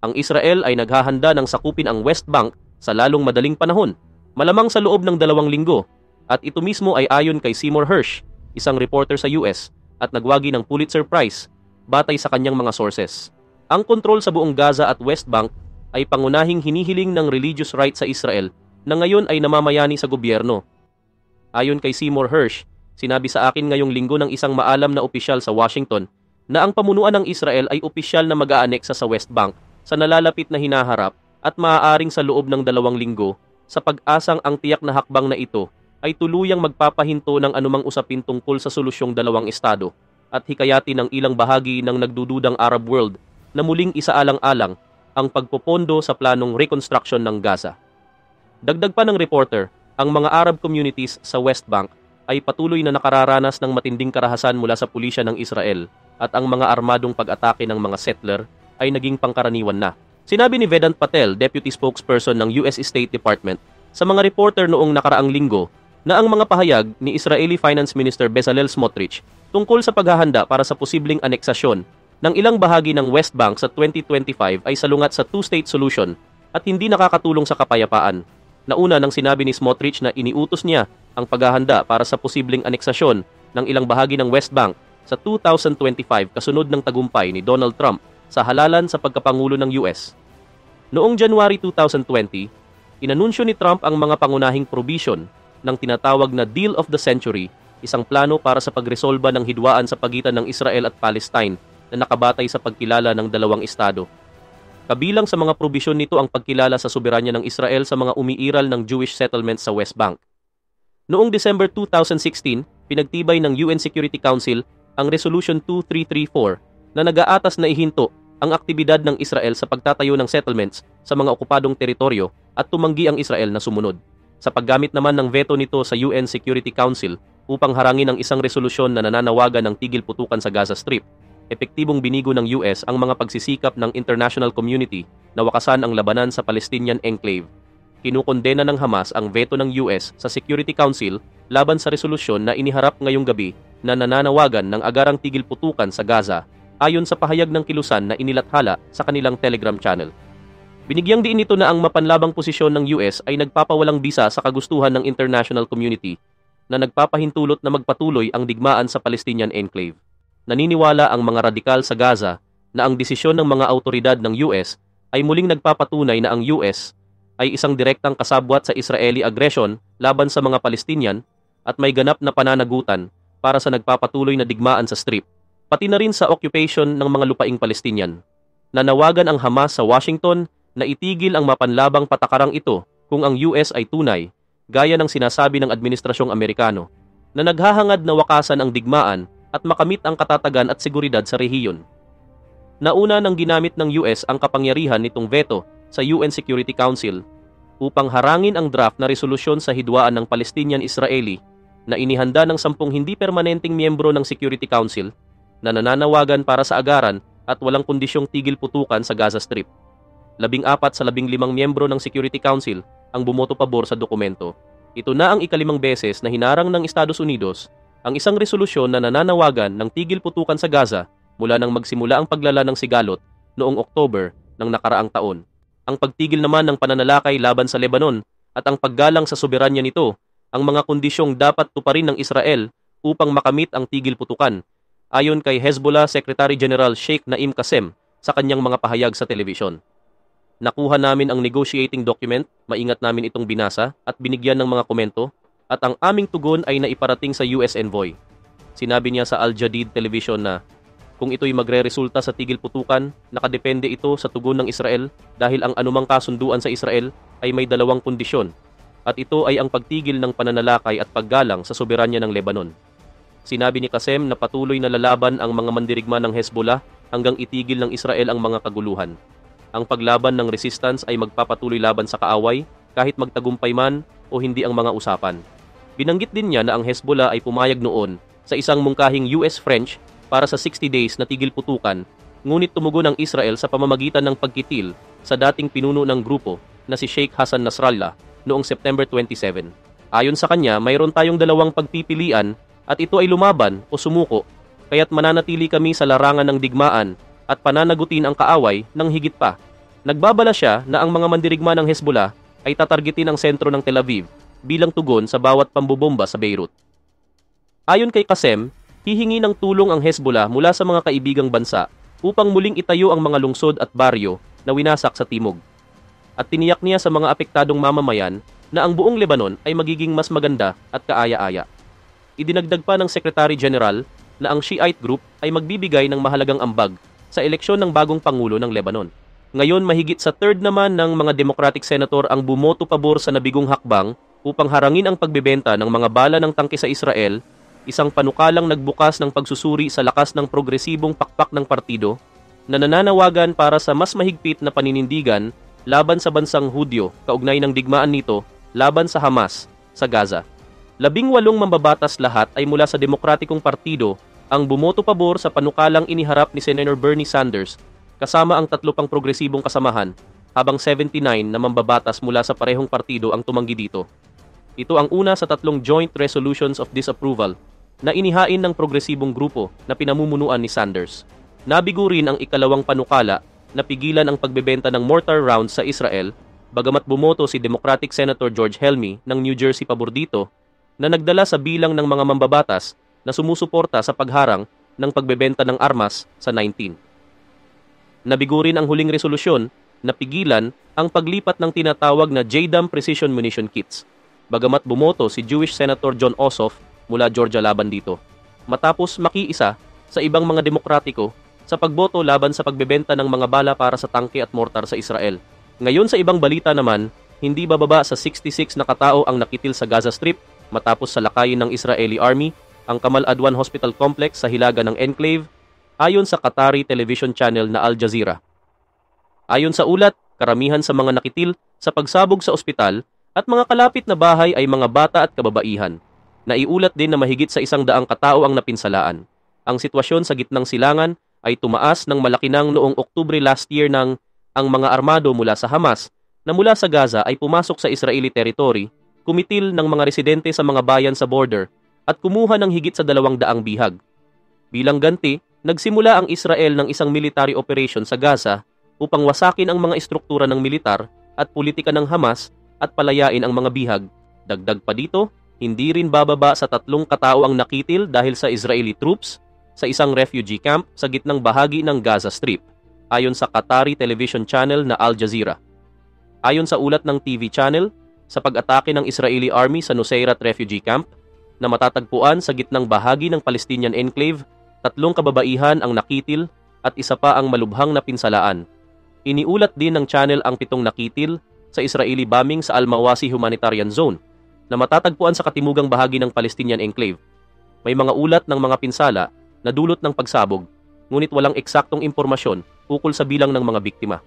Ang Israel ay naghahanda ng sakupin ang West Bank sa lalong madaling panahon, malamang sa loob ng 2 linggo, at ito mismo ay ayon kay Seymour Hersh, isang reporter sa US at nagwagi ng Pulitzer Prize batay sa kanyang mga sources. Ang kontrol sa buong Gaza at West Bank ay pangunahing hinihiling ng religious right sa Israel na ngayon ay namamayani sa gobyerno. Ayon kay Seymour Hersh, sinabi sa akin ngayong linggo ng isang maalam na opisyal sa Washington na ang pamunuan ng Israel ay opisyal na mag-aaneksa sa West Bank sa nalalapit na hinaharap at maaaring sa loob ng 2 linggo sa pag-asang ang tiyak na hakbang na ito ay tuluyang magpapahinto ng anumang usapin tungkol sa solusyong 2 estado at hikayati ng ilang bahagi ng nagdududang Arab world na muling isaalang-alang ang pagpopondo sa planong reconstruction ng Gaza. Dagdag pa ng reporter, ang mga Arab communities sa West Bank ay patuloy na nakararanas ng matinding karahasan mula sa pulisya ng Israel at ang mga armadong pag-atake ng mga settler ay naging pangkaraniwan na. Sinabi ni Vedant Patel, deputy spokesperson ng US State Department, sa mga reporter noong nakaraang linggo na ang mga pahayag ni Israeli Finance Minister Bezalel Smotrich tungkol sa paghahanda para sa posibleng aneksasyon ng ilang bahagi ng West Bank sa 2025 ay salungat sa two-state solution at hindi nakakatulong sa kapayapaan. Nauna nang sinabi ni Smotrich na iniutos niya ang paghahanda para sa posibleng aneksasyon ng ilang bahagi ng West Bank sa 2025 kasunod ng tagumpay ni Donald Trump sa halalan sa pagkapangulo ng US. Noong January 2020, inanunsyo ni Trump ang mga pangunahing provision ng tinatawag na Deal of the Century, isang plano para sa pagresolba ng hidwaan sa pagitan ng Israel at Palestine na nakabatay sa pagkilala ng 2 estado. Kabilang sa mga probisyon nito ang pagkilala sa soberanya ng Israel sa mga umiiral ng Jewish settlements sa West Bank. Noong December 2016, pinagtibay ng UN Security Council ang Resolution 2334 na nag-aatas na ihinto ang aktibidad ng Israel sa pagtatayo ng settlements sa mga okupadong teritoryo at tumanggi ang Israel na sumunod. Sa paggamit naman ng veto nito sa UN Security Council upang harangin ang isang resolusyon na nananawagan ng tigil putukan sa Gaza Strip, epektibong binigo ng US ang mga pagsisikap ng international community na wakasan ang labanan sa Palestinian enclave. Kinukondena ng Hamas ang veto ng US sa Security Council laban sa resolusyon na iniharap ngayong gabi na nananawagan ng agarang tigil putukan sa Gaza ayon sa pahayag ng kilusan na inilathala sa kanilang Telegram channel. Binigyang diin nito na ang mapanlabang posisyon ng US ay nagpapawalang bisa sa kagustuhan ng international community na nagpapahintulot na magpatuloy ang digmaan sa Palestinian enclave. Naniniwala ang mga radikal sa Gaza na ang desisyon ng mga autoridad ng US ay muling nagpapatunay na ang US ay isang direktang kasabwat sa Israeli aggression laban sa mga Palestinian at may ganap na pananagutan para sa nagpapatuloy na digmaan sa Strip, pati na rin sa occupation ng mga lupaing Palestinian. Nanawagan ang Hamas sa Washington na itigil ang mapanlabang patakarang ito kung ang US ay tunay, gaya ng sinasabi ng Administrasyong Amerikano, na naghahangad na wakasan ang digmaan at makamit ang katatagan at seguridad sa rehiyon. Nauna nang ginamit ng US ang kapangyarihan nitong veto sa UN Security Council upang harangin ang draft na resolusyon sa hidwaan ng Palestinian-Israeli na inihanda ng 10 hindi permanenteng miyembro ng Security Council na nananawagan para sa agaran at walang kondisyong tigil putukan sa Gaza Strip. 14 sa 15 miyembro ng Security Council ang bumoto pabor sa dokumento. Ito na ang ika-5 beses na hinarang ng Estados Unidos ang isang resolusyon na nananawagan ng tigil putukan sa Gaza mula nang magsimula ang paglala ng sigalot noong October ng nakaraang taon. Ang pagtigil naman ng pananalakay laban sa Lebanon at ang paggalang sa soberanya nito ang mga kondisyong dapat tuparin ng Israel upang makamit ang tigil putukan, ayon kay Hezbollah Secretary General Sheikh Naim Qassem sa kanyang mga pahayag sa telebisyon. Nakuha namin ang negotiating document, maingat namin itong binasa at binigyan ng mga komento, at ang aming tugon ay naiparating sa US Envoy. Sinabi niya sa Al Jadid Television na kung ito'y magre-resulta sa tigil putukan, nakadepende ito sa tugon ng Israel dahil ang anumang kasunduan sa Israel ay may 2 kondisyon, at ito ay ang pagtigil ng pananalakay at paggalang sa soberanya ng Lebanon. Sinabi ni Qassem na patuloy na lalaban ang mga mandirigma ng Hezbollah hanggang itigil ng Israel ang mga kaguluhan. Ang paglaban ng resistance ay magpapatuloy laban sa kaaway kahit magtagumpay man o hindi ang mga usapan. Binanggit din niya na ang Hezbollah ay pumayag noon sa isang mungkahing US-French para sa 60 days na tigil putukan, ngunit tumugon ang Israel sa pamamagitan ng pagkitil sa dating pinuno ng grupo na si Sheikh Hassan Nasrallah noong September 27. Ayon sa kanya, mayroon tayong 2 pagpipilian at ito ay lumaban o sumuko, kaya't mananatili kami sa larangan ng digmaan at pananagutin ang kaaway ng higit pa. Nagbabala siya na ang mga mandirigma ng Hezbollah ay tatargetin ang sentro ng Tel Aviv bilang tugon sa bawat pambobomba sa Beirut. Ayon kay Qasem, hihingi ng tulong ang Hezbollah mula sa mga kaibigang bansa upang muling itayo ang mga lungsod at baryo na winasak sa timog. At tiniyak niya sa mga apektadong mamamayan na ang buong Lebanon ay magiging mas maganda at kaaya-aya. Idinagdag pa ng Secretary General na ang Shiite group ay magbibigay ng mahalagang ambag sa eleksyon ng bagong Pangulo ng Lebanon. Ngayon, mahigit sa third naman ng mga Democratic Senator ang bumoto pabor sa nabigong hakbang upang harangin ang pagbebenta ng mga bala ng tangke sa Israel, isang panukalang nagbukas ng pagsusuri sa lakas ng progresibong pakpak ng partido na nananawagan para sa mas mahigpit na paninindigan laban sa bansang Hudyo kaugnay ng digmaan nito laban sa Hamas sa Gaza. 18 mambabatas lahat ay mula sa Demokratikong Partido ang bumoto pabor sa panukalang iniharap ni Senator Bernie Sanders kasama ang 3 pang progresibong kasamahan, habang 79 na mambabatas mula sa parehong partido ang tumanggi dito. Ito ang una sa 3 joint resolutions of disapproval na inihain ng progresibong grupo na pinamumunuan ni Sanders. Nabigo rin ang ikalawang panukala na pigilan ang pagbebenta ng mortar rounds sa Israel, bagamat bumoto si Democratic Senator George Helmy ng New Jersey pabor dito, na nagdala sa bilang ng mga mambabatas na sumusuporta sa pagharang ng pagbebenta ng armas sa 19. Nabigo rin ang huling resolusyon na pigilan ang paglipat ng tinatawag na JDAM Precision Munition Kits, bagamat bumoto si Jewish Senator John Ossoff mula Georgia laban dito, matapos makiisa sa ibang mga demokratiko sa pagboto laban sa pagbebenta ng mga bala para sa tangke at mortar sa Israel. Ngayon sa ibang balita naman, hindi bababa sa 66 na katao ang nakitil sa Gaza Strip matapos salakayin ng Israeli Army ang Kamal Adwan Hospital Complex sa hilaga ng Enclave, ayon sa Qatari television channel na Al Jazeera. Ayon sa ulat, karamihan sa mga nakitil sa pagsabog sa ospital at mga kalapit na bahay ay mga bata at kababaihan. Naiulat din na mahigit sa 100 katao ang napinsalaan. Ang sitwasyon sa gitnang silangan ay tumaas ng malaki nang noong Oktubre last year nang ang mga armado mula sa Hamas na mula sa Gaza ay pumasok sa Israeli territory, kumitil ng mga residente sa mga bayan sa border at kumuha ng higit sa 200 bihag. Bilang ganti, nagsimula ang Israel ng isang military operation sa Gaza upang wasakin ang mga estruktura ng militar at politika ng Hamas at palayain ang mga bihag. Dagdag pa dito, hindi rin bababa sa 3 katao ang nakitil dahil sa Israeli troops sa isang refugee camp sa gitnang bahagi ng Gaza Strip, ayon sa Qatari television channel na Al Jazeera. Ayon sa ulat ng TV channel, sa pag-atake ng Israeli Army sa Nuseirat Refugee Camp na matatagpuan sa gitnang bahagi ng Palestinian Enclave, 3 kababaihan ang nakitil at isa pa ang malubhang na pinsalaan. Iniulat din ng channel ang 7 nakitil sa Israeli bombing sa Al-Mawasi Humanitarian Zone na matatagpuan sa katimugang bahagi ng Palestinian Enclave. May mga ulat ng mga pinsala na dulot ng pagsabog, ngunit walang eksaktong impormasyon ukol sa bilang ng mga biktima.